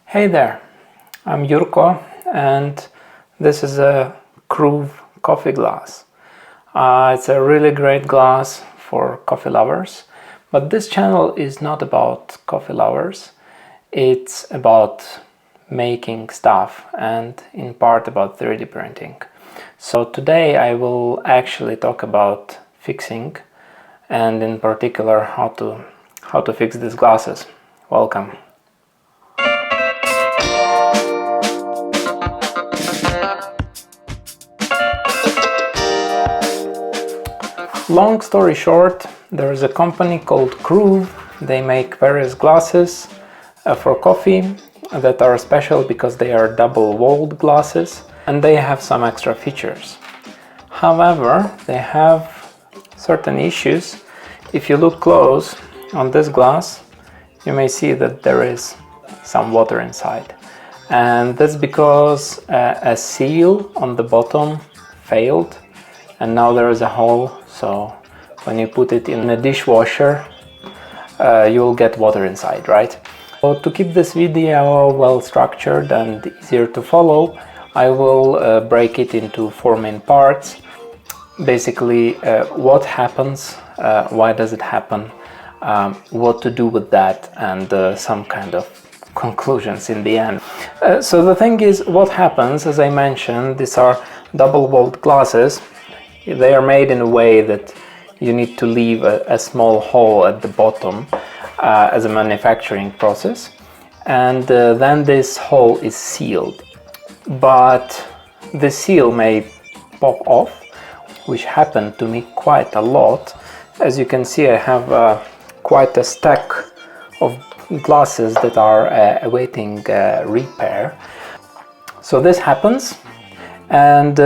Hey there, I'm Jurko and this is a KRUVE coffee glass. It's a really great glass for coffee lovers, but this channel is not about coffee lovers. It's about making stuff and in part about 3D printing. So today I will actually talk about fixing and in particular how to fix these glasses. Welcome. Long story short, there is a company called KRUVE. They make various glasses for coffee that are special because they are double-walled glasses and they have some extra features. However, they have certain issues. If you look close on this glass, you may see that there is some water inside. And that's because a seal on the bottom failed and now there is a hole. So when you put it in a dishwasher, you'll get water inside, right? So to keep this video well structured and easier to follow, I will break it into four main parts. Basically, what happens, why does it happen, what to do with that, and some kind of conclusions in the end. So the thing is, what happens, as I mentioned, these are double-walled glasses. They are made in a way that you need to leave a small hole at the bottom as a manufacturing process, and then this hole is sealed. But the seal may pop off, which happened to me quite a lot. As you can see, I have quite a stack of glasses that are awaiting repair. So this happens, and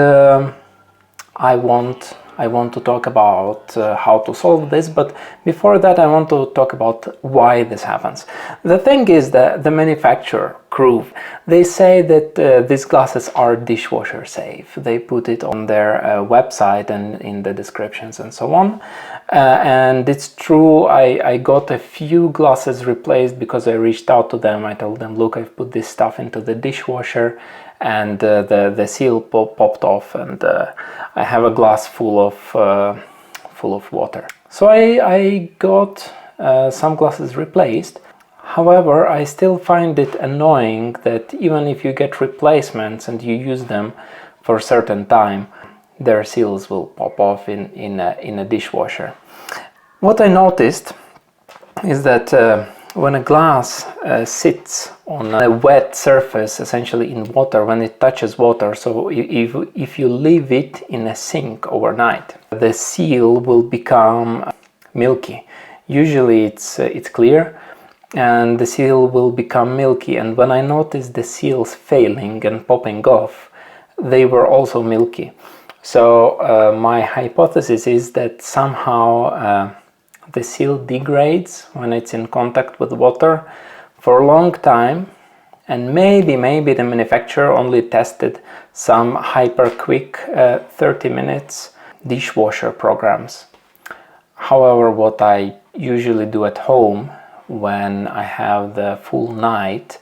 I want to talk about how to solve this, but before that I want to talk about why this happens. The thing is that the manufacturer, KRUVE, they say that these glasses are dishwasher safe. They put it on their website and in the descriptions and so on. And it's true, I got a few glasses replaced because I reached out to them. I told them, look, I've put this stuff into the dishwasher and the seal popped off, and I have a glass full of water. So I got some glasses replaced. However, I still find it annoying that even if you get replacements and you use them for a certain time, their seals will pop off in a dishwasher. What I noticed is that when a glass sits on a wet surface, essentially in water, when it touches water, so if you leave it in a sink overnight, the seal will become milky. Usually it's clear, and the seal will become milky. And when I noticed the seals failing and popping off, they were also milky. So my hypothesis is that somehow the seal degrades when it's in contact with water for a long time, and maybe the manufacturer only tested some hyper quick 30 minutes dishwasher programs. However, what I usually do at home when I have the full night,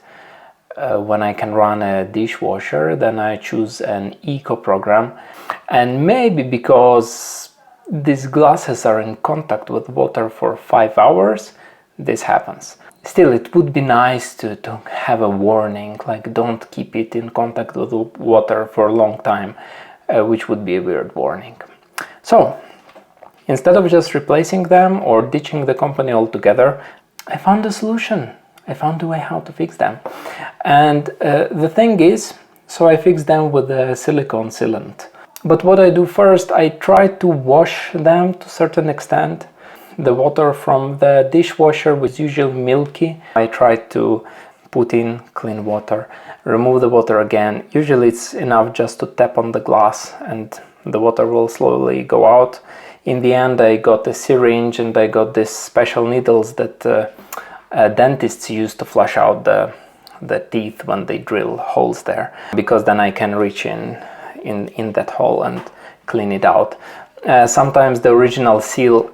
when I can run a dishwasher, then I choose an eco program. And maybe because these glasses are in contact with water for 5 hours, this happens. Still, it would be nice to have a warning, like don't keep it in contact with water for a long time, which would be a weird warning. So, instead of just replacing them or ditching the company altogether, I found a solution. I found a way how to fix them. And the thing is, so I fixed them with a silicone sealant. But what I do first, I try to wash them to a certain extent. The water from the dishwasher was usually milky. I try to put in clean water, remove the water again. Usually it's enough just to tap on the glass and the water will slowly go out. In the end, I got a syringe and I got these special needles that dentists use to flush out the teeth when they drill holes there, because then I can reach in that hole and clean it out. Sometimes the original seal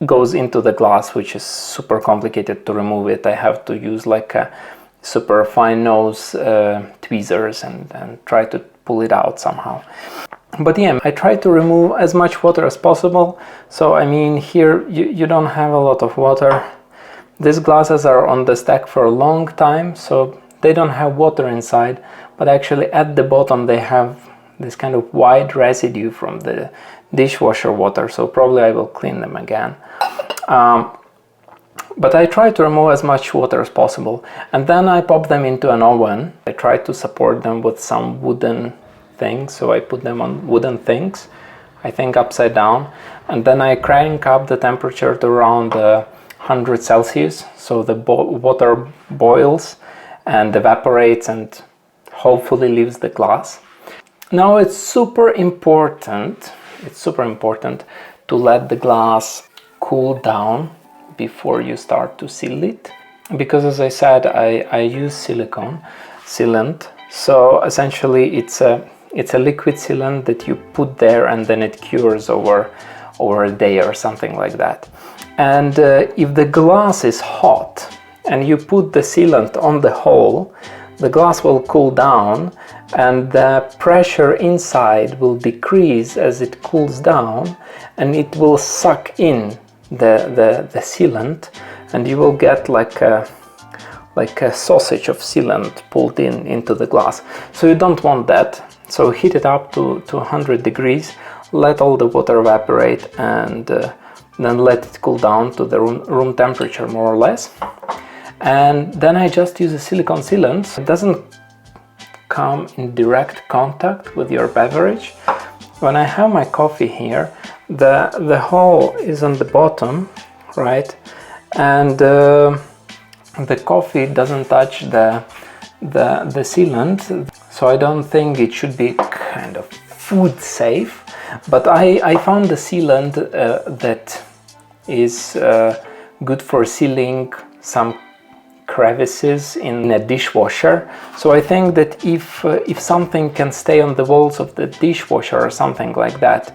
goes into the glass, which is super complicated to remove it. I have to use like a super fine nose tweezers and try to pull it out somehow. But yeah, I try to remove as much water as possible. So I mean, here you don't have a lot of water. These glasses are on the stack for a long time, so they don't have water inside, but actually at the bottom they have this kind of white residue from the dishwasher water, so probably I will clean them again. But I try to remove as much water as possible, and then I pop them into an oven. I try to support them with some wooden things, so I put them on wooden things, I think upside down, and then I crank up the temperature to around 100 Celsius, so the water boils and evaporates and hopefully leaves the glass. Now it's super important to let the glass cool down before you start to seal it, because as I said, I use silicone sealant, so essentially it's a liquid sealant that you put there and then it cures over a day or something like that. And if the glass is hot and you put the sealant on the hole, the glass will cool down and the pressure inside will decrease as it cools down, and it will suck in the sealant, and you will get like a sausage of sealant pulled into the glass. So you don't want that. So heat it up to 100 degrees, let all the water evaporate, and then let it cool down to the room temperature more or less. And then I just use a silicone sealant. It doesn't come in direct contact with your beverage. When I have my coffee here, the hole is on the bottom, right? And the coffee doesn't touch the sealant, so I don't think it should be kind of food safe. But I found the sealant that is good for sealing some crevices in a dishwasher. So I think that if something can stay on the walls of the dishwasher or something like that,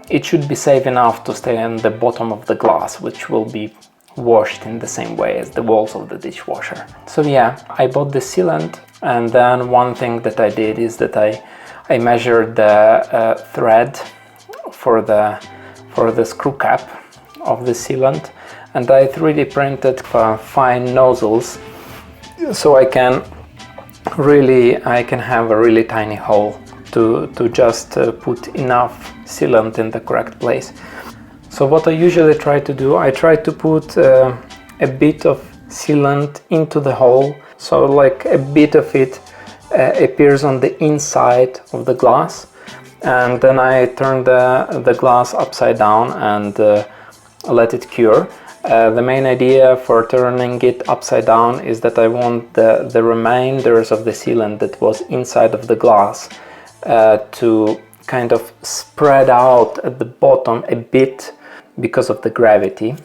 it should be safe enough to stay on the bottom of the glass, which will be washed in the same way as the walls of the dishwasher. So yeah, I bought the sealant, and then one thing that I did is that I measured the thread for the screw cap of the sealant, and I 3D printed fine nozzles, so I can have a really tiny hole to just put enough sealant in the correct place. So what I usually try to do, I try to put a bit of sealant into the hole, so like a bit of it appears on the inside of the glass, and then I turn the glass upside down and let it cure. The main idea for turning it upside down is that I want the remainders of the sealant that was inside of the glass to kind of spread out at the bottom a bit because of the gravity,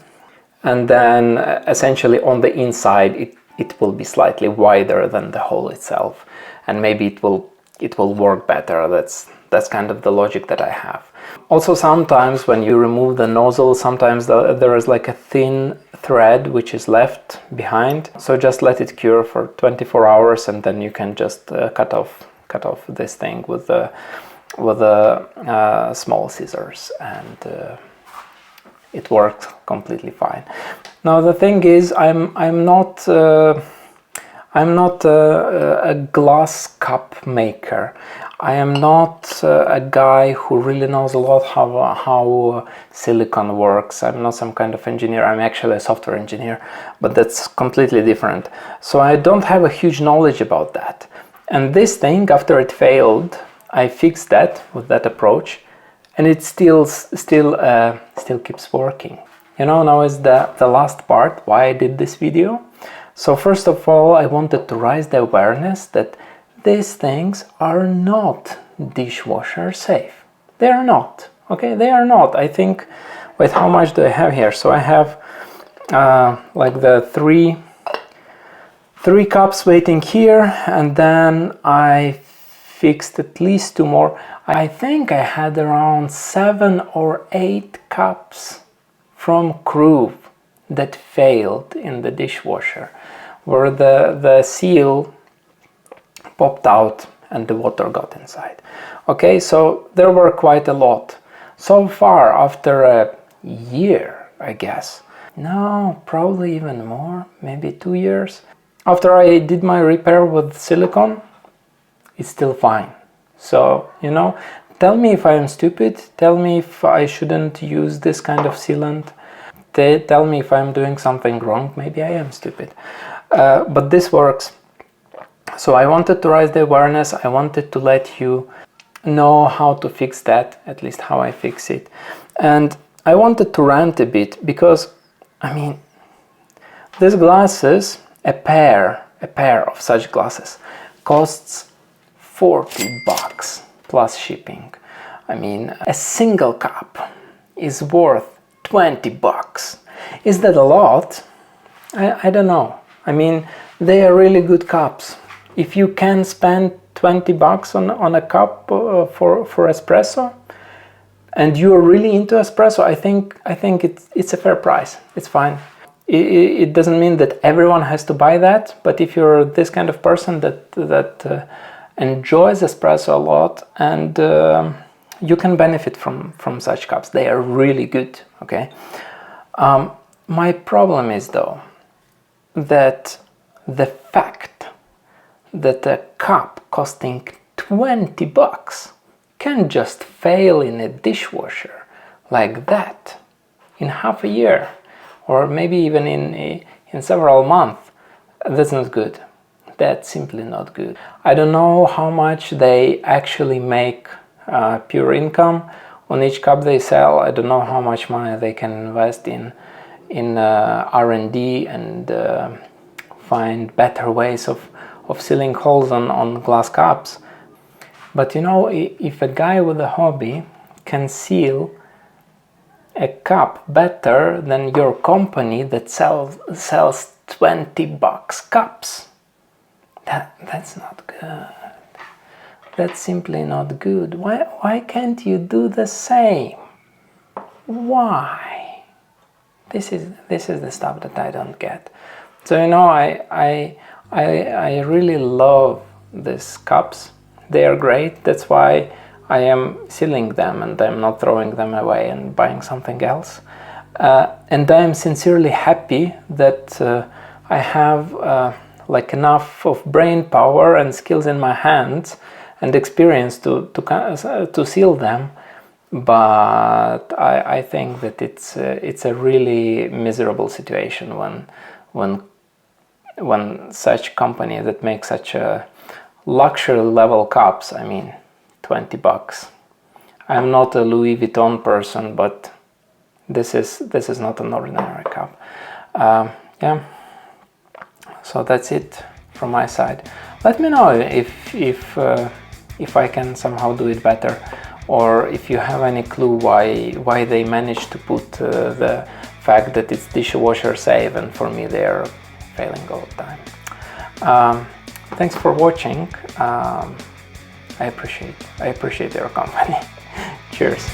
and then essentially on the inside it will be slightly wider than the hole itself, and maybe it will work better. That's kind of the logic that I have. Also, sometimes when you remove the nozzle, sometimes there is like a thin thread which is left behind, so just let it cure for 24 hours and then you can just cut off this thing with small scissors, and it works completely fine. Now the thing is, I'm not a glass cup maker. I am not a guy who really knows a lot how silicon works. I'm not some kind of engineer. I'm actually a software engineer, but that's completely different. So I don't have a huge knowledge about that. And this thing, after it failed, I fixed that with that approach, and it still keeps working. You know, now is the last part why I did this video. So first of all, I wanted to raise the awareness that these things are not dishwasher safe. They are not, okay? They are not. I think, wait, how much do I have here? So I have like the three cups waiting here, and then I fixed at least 2 more. I think I had around 7 or 8 cups from KRUVE that failed in the dishwasher. where the seal popped out and the water got inside. Okay, so there were quite a lot. So far, after a year, I guess, no, probably even more, maybe 2 years, after I did my repair with silicone, it's still fine. So, you know, tell me if I am stupid, tell me if I shouldn't use this kind of sealant, tell me if I'm doing something wrong, maybe I am stupid. But this works. So I wanted to raise the awareness, I wanted to let you know how to fix that, at least how I fix it. And I wanted to rant a bit because, I mean, these glasses, a pair of such glasses costs $40 plus shipping. I mean, a single cup is worth $20. Is that a lot? I don't know. I mean, they are really good cups. If you can spend $20 on a cup for espresso, and you are really into espresso, I think it's a fair price. It's fine. It doesn't mean that everyone has to buy that, but if you're this kind of person that enjoys espresso a lot, and you can benefit from such cups, they are really good. Okay. My problem is though that the fact that a cup costing $20 can just fail in a dishwasher like that in half a year, or maybe even in several months, that's not good. That's simply not good. I don't know how much they actually make pure income on each cup they sell. I don't know how much money they can invest in R&D and find better ways of sealing holes on glass cups. But you know, if a guy with a hobby can seal a cup better than your company that sells $20 cups, that's not good. That's simply not good. Why can't you do the same? Why? This is the stuff that I don't get. So you know, I really love these cups. They are great. That's why I am sealing them and I'm not throwing them away and buying something else. And I am sincerely happy that I have like enough of brain power and skills in my hands and experience to seal them. But I think that it's a really miserable situation when such company that makes such a luxury level cups, I mean, $20. I'm not a Louis Vuitton person, but this is not an ordinary cup. Yeah. So that's it from my side. Let me know if I can somehow do it better, or if you have any clue why they managed to put the fact that it's dishwasher safe, and for me they are failing all the time. Thanks for watching. I appreciate your company. Cheers.